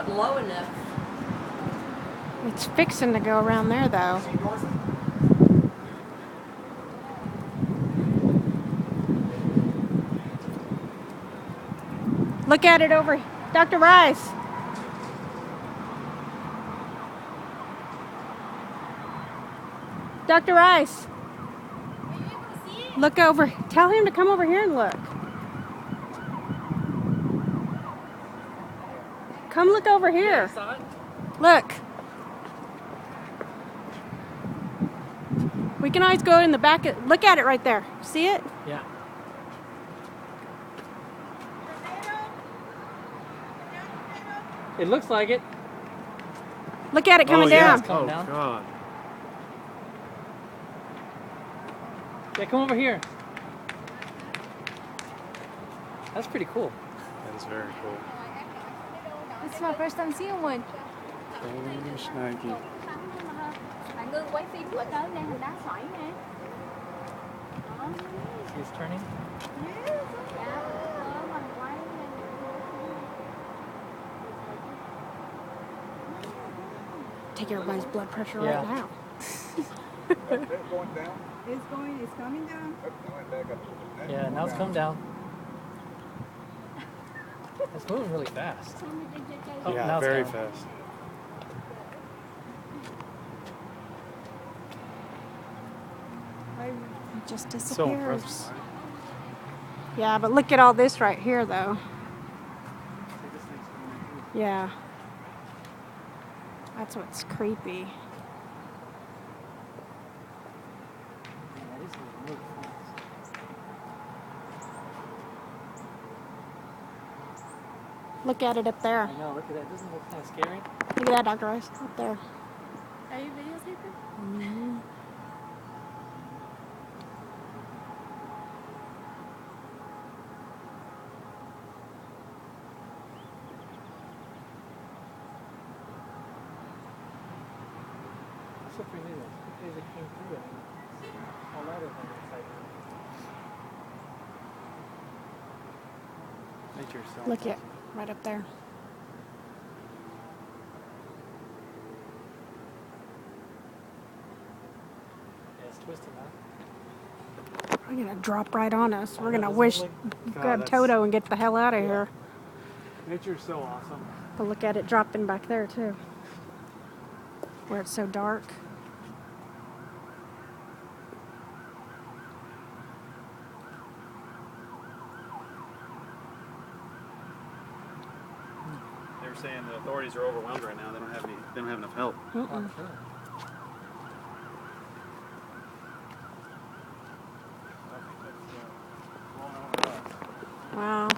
not low enough. It's fixing to go around there, though. Look at it over, Dr. Rice. Dr. Rice. Look over. Tell him to come over here and look. Come look over here. Look. We can always go in the back. Look at it right there. See it? Yeah. It looks like it. Look at it coming down. Coming down. God. Yeah, come over here. That's pretty cool. That is very cool. This is my first time seeing one. Oh, snaggy. Bạn Ngư quay phim bữa tới đây hình đá sỏi nè. He's turning. Take everybody's blood pressure Yeah. right now. Going down? It's coming down. Yeah, now it's come down. It's moving really fast. Oh, Yeah, now it's very gone. fast. It just So disappears. impressive. Yeah, but look at all this right here, though. Yeah. That's what's creepy. Look at it up there. I know, look at that. Doesn't it look kind of scary? Look at that, Dr. Rice. Up there. Are you videotaping? Mm-hmm. So pretty neat. It came through it. All that is on the side. Nature's so Look at right up there. Yeah, it's twisting now. We're gonna drop right on us. We're gonna doesn't wish look- grab that's- Toto and get the hell out of Yeah. here. Nature's so awesome. But look at it dropping back there too, where it's so dark. They were saying the authorities are overwhelmed right now. They don't have enough help. Mm-mm. Wow.